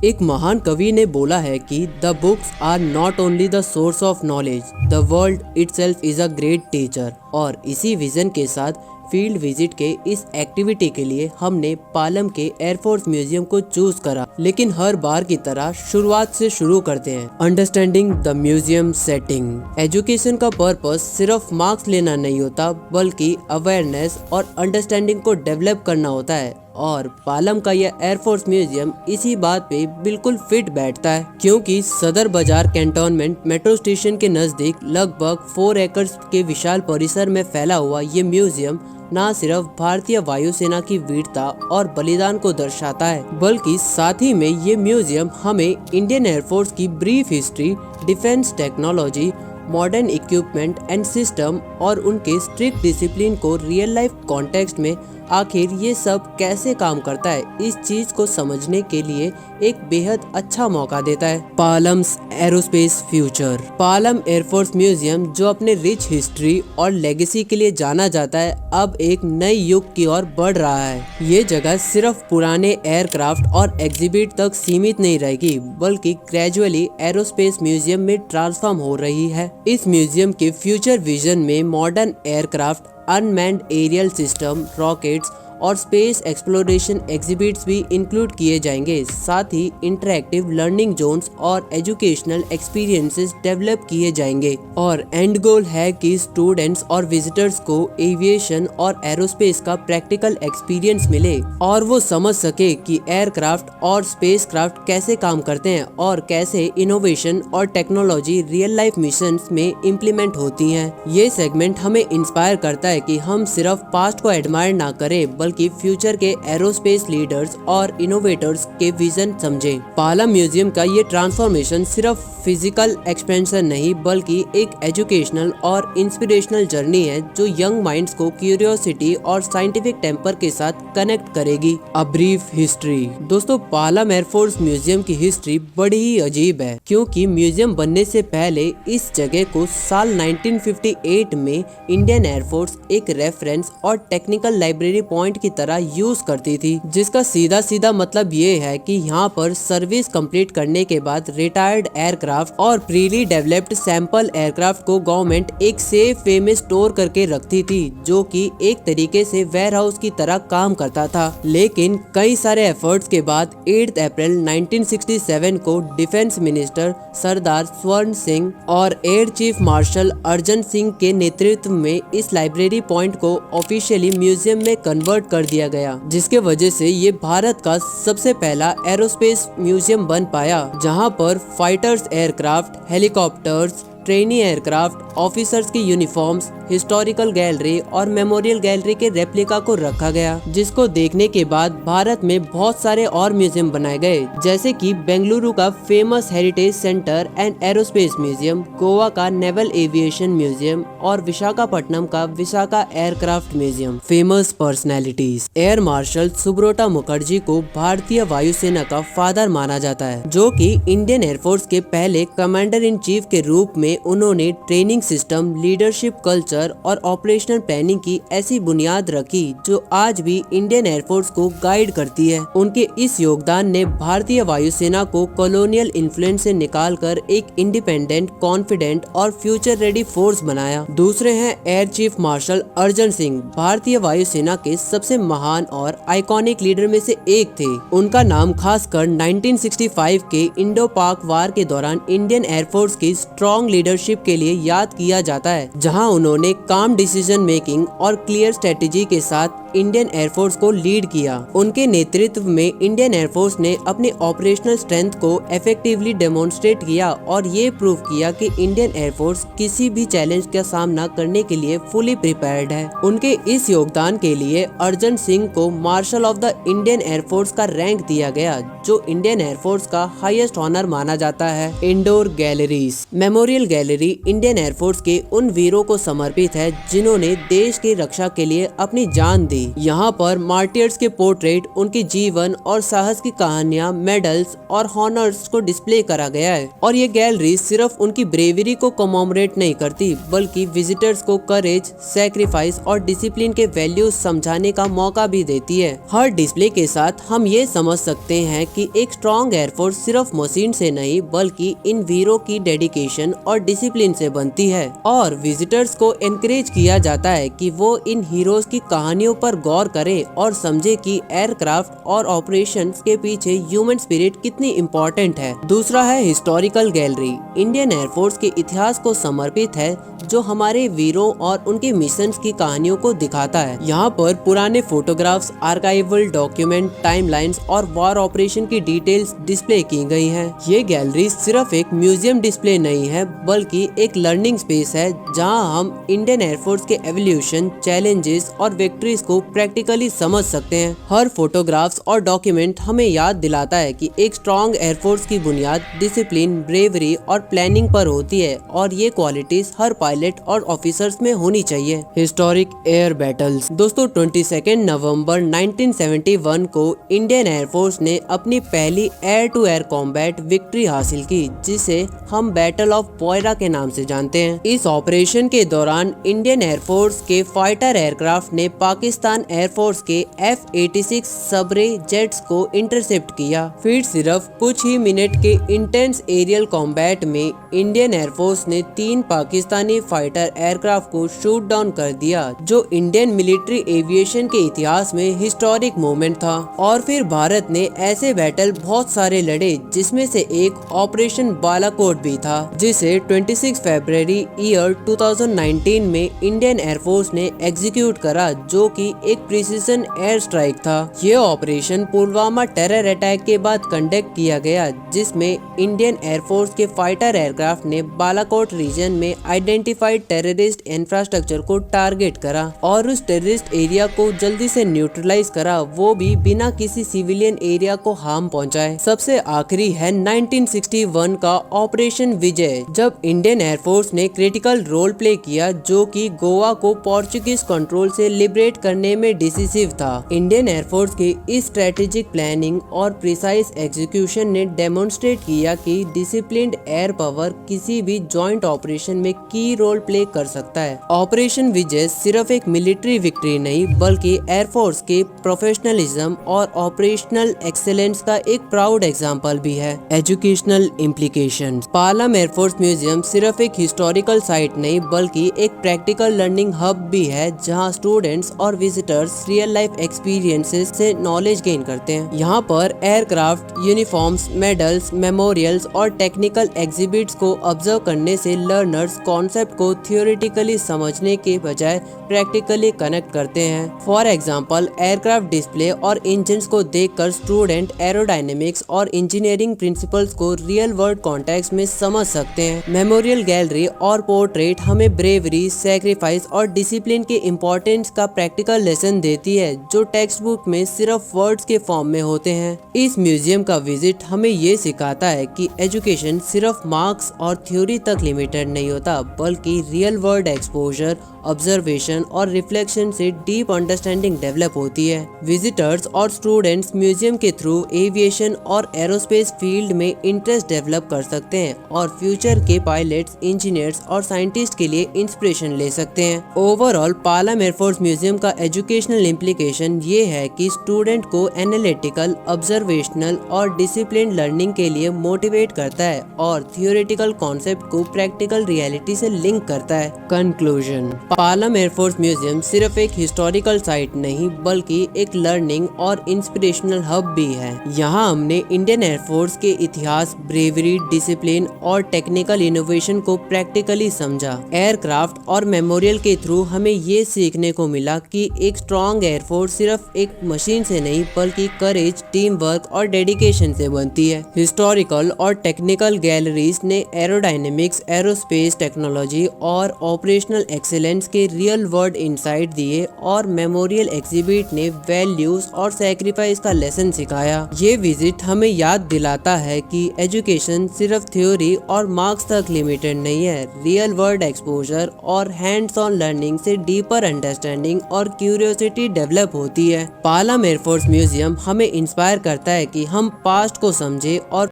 एक महान कवि ने बोला है कि the books are not only the source of knowledge, the world itself is a great teacher. और इसी विजन के साथ फील्ड विजिट के इस एक्टिविटी के लिए हमने पालम के एयरफोर्स म्यूजियम को चूज करा। लेकिन हर बार की तरह शुरुआत से शुरू करते हैं। Understanding the museum setting. Education का पर्पस सिर्फ मार्क्स लेना नहीं होता, बल्कि अवेयरनेस और अंडरस्टैंडिंग को डेवलप करना होता है। और पालम का यह एयरफोर्स म्यूजियम इसी बात पे बिल्कुल फिट बैठता है, क्योंकि सदर बाजार कैंटोनमेंट मेट्रो स्टेशन के नजदीक लगभग 4 एकड़ के विशाल परिसर में फैला हुआ ये म्यूजियम न सिर्फ भारतीय वायुसेना की वीरता और बलिदान को दर्शाता है, बल्कि साथ ही में ये म्यूजियम हमें इंडियन एयरफोर्स की brief history, defence technology, modern equipment and system और उनके स्ट्रिक्ट डिसिप्लिन को रियल लाइफ कॉन्टेक्स्ट में आखिर ये सब कैसे काम करता है, इस चीज को समझने के लिए एक बेहद अच्छा मौका देता है। Palam's aerospace future. Palam air force museum, जो अपने रिच हिस्ट्री और लेगेसी के लिए जाना जाता है, अब एक नए युग की ओर बढ़ रहा है। ये जगह सिर्फ पुराने एयरक्राफ्ट और एग्जिबिट तक सीमित नहीं रहेगी, बल्कि ग्रेजुअली एरोस्पेस म्यूजियम में ट्रांसफॉर्म हो रही है। इस म्यूजियम के फ्यूचर विजन में modern aircraft, unmanned aerial system, rockets और स्पेस एक्सप्लोरेशन एग्जिबिट्स भी इंक्लूड किए जाएंगे। साथ ही इंटरैक्टिव लर्निंग जोन्स और एजुकेशनल एक्सपीरियंसेस डेवलप किए जाएंगे। और एंड गोल है कि स्टूडेंट्स और विजिटर्स को एविएशन और एरोस्पेस का प्रैक्टिकल एक्सपीरियंस मिले और वो समझ सके कि एयरक्राफ्ट और स्पेसक्राफ्ट कैसे काम करते हैं और कैसे इनोवेशन और टेक्नोलॉजी रियल लाइफ मिशंस में इम्प्लीमेंट होती हैं। ये सेगमेंट हमें इंस्पायर करता है कि हम सिर्फ पास्ट को एडमायर ना करें, बल्कि फ्यूचर के एरोस्पेस लीडर्स और इनोवेटर्स के विजन समझें। पालम म्यूजियम का ये ट्रांसफॉर्मेशन सिर्फ फिजिकल एक्सपेंशन नहीं, बल्कि एक एजुकेशनल और इंस्पिरेशनल जर्नी है, जो यंग माइंड्स को क्यूरियोसिटी और साइंटिफिक टेम्पर के साथ कनेक्ट करेगी। A brief history. दोस्तों, पालम एयरफोर्स म्यूजियम की हिस्ट्री बड़ी ही अजीब है, क्योंकि म्यूजियम बनने से पहले इस जगह को साल 1958 में इंडियन एयरफोर्स एक रेफरेंस और टेक्निकल लाइब्रेरी पॉइंट की तरह यूज करती थी, जिसका सीधा सीधा मतलब ये है कि यहाँ पर सर्विस कंप्लीट करने के बाद रिटायर्ड एयरक्राफ्ट और प्रीली डेवलप्ड सैंपल एयरक्राफ्ट को गवर्नमेंट एक सेफ वे में स्टोर करके रखती थी, जो कि एक तरीके से वेयर हाउस की तरह काम करता था। लेकिन कई सारे एफर्ट्स के बाद 8 अप्रैल 1967 को डिफेंस मिनिस्टर सरदार स्वर्ण सिंह और air chief marshal Arjan Singh के नेतृत्व में इस लाइब्रेरी पॉइंट को ऑफिशियली म्यूजियम में कन्वर्ट कर दिया गया, जिसके वजह से ये भारत का सबसे पहला एरोस्पेस म्यूजियम बन पाया, जहां पर fighters aircraft, helicopters, trainee aircraft, officers की यूनिफॉर्म्स, हिस्टोरिकल गैलरी और मेमोरियल गैलरी के रेप्लिका को रखा गया, जिसको देखने के बाद भारत में बहुत सारे और म्यूजियम बनाए गए, जैसे कि बेंगलुरु का famous heritage centre and aerospace museum, Goa का नेवल एविएशन म्यूजियम और विशाखापट्टनम का Vishakha aircraft museum. Famous personalities. Air marshal Subroto Mukherjee को भारतीय वायुसेना का फादर माना जाता है, जो कि इंडियन एयरफोर्स के पहले कमांडर इन चीफ के रूप में उन्होंने ट्रेनिंग सिस्टम, लीडरशिप कल्चर और ऑपरेशनल प्लानिंग की ऐसी बुनियाद रखी जो आज भी इंडियन एयरफोर्स को गाइड करती है। उनके इस योगदान ने भारतीय वायुसेना को कॉलोनियल इन्फ्लुएंस से निकालकर एक इंडिपेंडेंट, कॉन्फिडेंट और फ्यूचर रेडी फोर्स बनाया। दूसरे हैं air chief marshal Arjan Singh. भारतीय वायुसेना के सबसे महान और आइकॉनिक लीडर में से एक थे। उनका नाम खासकर 1965 के इंडो पाक वार के दौरान इंडियन एयरफोर्स की स्ट्रॉन्ग लीडरशिप के लिए याद किया जाता है, जहां उन्होंने काम डिसीजन मेकिंग और क्लियर स्ट्रेटेजी के साथ इंडियन एयरफोर्स को लीड किया। उनके नेतृत्व में इंडियन एयरफोर्स ने अपने ऑपरेशनल स्ट्रेंथ को इफेक्टिवली डेमोन्स्ट्रेट किया और ये प्रूव किया कि इंडियन एयरफोर्स किसी भी चैलेंज का सामना करने के लिए फुली प्रिपेयर्ड है। उनके इस योगदान के लिए अर्जन सिंह को marshal of the Indian air force का रैंक दिया गया, जो इंडियन एयरफोर्स का हाईएस्ट ऑनर माना जाता है। Indoor galleries. Memorial gallery Indian air force के उन वीरों को समर्पित है जिन्होंने देश की रक्षा के लिए अपनी जान दी। गैलरी। यहाँ पर मार्टियर्स के पोर्ट्रेट, उनके जीवन और साहस की कहानियाँ, मेडल्स और हॉनर्स को डिस्प्ले करा गया है। और ये गैलरी सिर्फ उनकी ब्रेवरी को कमेमोरेट नहीं करती, बल्कि विजिटर्स को करेज, सैक्रिफाइस और डिसिप्लिन के वैल्यूज समझाने का मौका भी देती है। हर डिस्प्ले के साथ हम ये समझ सकते हैं कि एक स्ट्रॉन्ग एयरफोर्स सिर्फ मशीन से नहीं, बल्कि इन वीरों की डेडिकेशन और डिसिप्लिन से बनती है। और विजिटर्स को एनकरेज किया जाता है कि वो इन हीरोज की कहानियों पर गौर करें और समझे कि एयरक्राफ्ट और ऑपरेशंस के पीछे ह्यूमन स्पिरिट कितनी इम्पोर्टेंट है। दूसरा है हिस्टोरिकल गैलरी। इंडियन एयरफोर्स के इतिहास को समर्पित है, जो हमारे वीरों और उनके मिशंस की कहानियों को दिखाता है। यहाँ पर पुराने फोटोग्राफ्स, आर्काइवल डॉक्यूमेंट, टाइमलाइंस और वॉर ऑपरेशन की डिटेल्स डिस्प्ले की गई हैं। ये गैलरी सिर्फ एक म्यूजियम डिस्प्ले नहीं है, बल्कि एक लर्निंग स्पेस है, जहां हम इंडियन एयरफोर्स के एवोल्यूशन, चैलेंजेस और विक्ट्रीज को प्रैक्टिकली समझ सकते हैं। हर फोटोग्राफ्स और डॉक्यूमेंट हमें याद दिलाता है कि एक स्ट्रॉन्ग एयरफोर्स की बुनियाद डिसिप्लिन, ब्रेवरी और प्लानिंग पर होती है, और ये क्वालिटीज हर पायलट और ऑफिसर्स में होनी चाहिए। Historic air battles. दोस्तों, 22 नवंबर 1971 को इंडियन एयरफोर्स ने अपनी पहली air to air combat victory हासिल की, जिसे हम बैटल ऑफ पोयरा के नाम से जानते हैं। इस ऑपरेशन के दौरान इंडियन एयरफोर्स के फाइटर एयरक्राफ्ट ने पाकिस्तान एयरफोर्स के F-86 सबरे जेट्स को इंटरसेप्ट किया। फिर सिर्फ कुछ ही मिनट के इंटेंस एरियल कॉम्बैट में इंडियन एयरफोर्स ने 3 पाकिस्तानी फाइटर एयरक्राफ्ट को शूट डाउन कर दिया, जो इंडियन मिलिट्री एविएशन के इतिहास में हिस्टोरिक मोमेंट था। और फिर भारत ने ऐसे बैटल बहुत सारे लड़े, जिसमें से एक ऑपरेशन बालाकोट भी था, जिसे 26 फरवरी ईयर 2019 में इंडियन एयरफोर्स ने एग्जीक्यूट करा, जो कि एक प्रिसीजन एयर स्ट्राइक था। ये ऑपरेशन पुलवामा टेरर अटैक के बाद कंडक्ट किया गया, जिसमें इंडियन एयरफोर्स के फाइटर एयरक्राफ्ट ने बालाकोट रीजन में आइडेंटिफाइड टेररिस्ट इंफ्रास्ट्रक्चर को टारगेट करा और उस टेररिस्ट एरिया को जल्दी से न्यूट्रलाइज करा, वो भी बिना किसी सिविलियन एरिया को हार्म पहुंचाए। सबसे आखिरी है 1961 का ऑपरेशन विजय, जब इंडियन एयरफोर्स ने क्रिटिकल रोल प्ले किया, जो कि गोवा को पोर्चुगीज कंट्रोल से लिबरेट करने में डिसिसिव था। इंडियन एयरफोर्स की इस स्ट्रेटेजिक प्लानिंग और प्रिसाइज एग्जीक्यूशन ने डेमोन्स्ट्रेट किया कि डिसिप्लिन्ड एयर पावर किसी भी जॉइंट ऑपरेशन में की रोल प्ले कर सकता है। ऑपरेशन विजय सिर्फ एक मिलिट्री विक्ट्री नहीं, बल्कि एयरफोर्स के प्रोफेशनलिज्म और ऑपरेशनल एक्सेलेंस का एक प्राउड एग्जाम्पल भी है। Educational implication. Palam air force museum सिर्फ एक हिस्टोरिकल साइट नहीं, बल्कि एक प्रैक्टिकल लर्निंग हब भी है, जहां स्टूडेंट्स और विजिटर्स रियल लाइफ एक्सपीरियंसेस से नॉलेज गेन करते हैं। यहाँ पर एयरक्राफ्ट, यूनिफॉर्म्स, मेडल्स, मेमोरियल्स और टेक्निकल एग्जिबिट्स को ऑब्जर्व करने से लर्नर्स कॉन्सेप्ट को थियोरेटिकली समझने के बजाय प्रैक्टिकली कनेक्ट करते हैं। फॉर एग्जाम्पल, एयरक्राफ्ट डिस्प्ले और इंजन्स को देखकर स्टूडेंट एरोडायनेमिक्स और इंजीनियरिंग प्रिंसिपल्स को रियल वर्ल्ड कॉन्टेक्स्ट में समझ सकते हैं। मेमोरियल गैलरी और पोर्ट्रेट हमें ब्रेवरी, सैक्रिफाइस और डिसिप्लिन के इम्पोर्टेंस का प्रैक्टिकल लेसन देती है, जो टेक्स्ट बुक में सिर्फ वर्ड्स के फॉर्म में होते हैं। इस म्यूजियम का विजिट हमें ये सिखाता है कि एजुकेशन सिर्फ मार्क्स और थ्योरी तक लिमिटेड नहीं होता, बल्कि रियल वर्ल्ड एक्सपोजर, ऑब्जर्वेशन और रिफ्लेक्शन से डीप अंडरस्टैंडिंग डेवलप होती है। विजिटर्स और स्टूडेंट्स म्यूजियम के थ्रू एविएशन और एरोस्पेस फील्ड में इंटरेस्ट डेवलप कर सकते हैं और फ्यूचर के पायलट्स, इंजीनियर्स और साइंटिस्ट के लिए इंस्पिरेशन ले सकते हैं। ओवरऑल पालम एयरफोर्स म्यूजियम का एजुकेशनल इम्प्लीकेशन ये है कि स्टूडेंट को एनालिटिकल, ऑब्जर्वेशनल और डिसिप्लिन लर्निंग के लिए मोटिवेट करता है और थियोरेटिकल कॉन्सेप्ट को प्रैक्टिकल रियलिटी से लिंक करता है। कंक्लूजन। पालम एयरफोर्स म्यूजियम सिर्फ एक हिस्टोरिकल साइट नहीं, बल्कि एक लर्निंग और इंस्पिरेशनल हब भी है। यहाँ हमने इंडियन एयरफोर्स के इतिहास, ब्रेवरी, डिसिप्लिन और टेक्निकल इनोवेशन को प्रैक्टिकली समझा। एयरक्राफ्ट और मेमोरियल के थ्रू हमें ये सीखने को मिला कि एक स्ट्रॉन्ग एयरफोर्स सिर्फ एक मशीन से नहीं, बल्कि करेज, टीम वर्क और डेडिकेशन से बनती है। हिस्टोरिकल और टेक्निकल गैलरीज ने एरोडायनेमिक्स, एरोस्पेस टेक्नोलॉजी और ऑपरेशनल एक्सीलेंस के रियल वर्ल्ड इंसाइट दिए और मेमोरियल एग्जिबिट ने वैल्यूज और सैक्रिफाइस का लेसन सिखाया। ये विजिट हमें याद दिलाता है कि एजुकेशन सिर्फ थ्योरी और मार्क्स तक लिमिटेड नहीं है। रियल वर्ल्ड एक्सपोजर और हैंड्स ऑन लर्निंग से डीपर अंडरस्टैंडिंग और क्यूरियोसिटी डेवलप होती है। पालम एयरफोर्स म्यूजियम हमें इंस्पायर करता है कि हम पास्ट को समझे और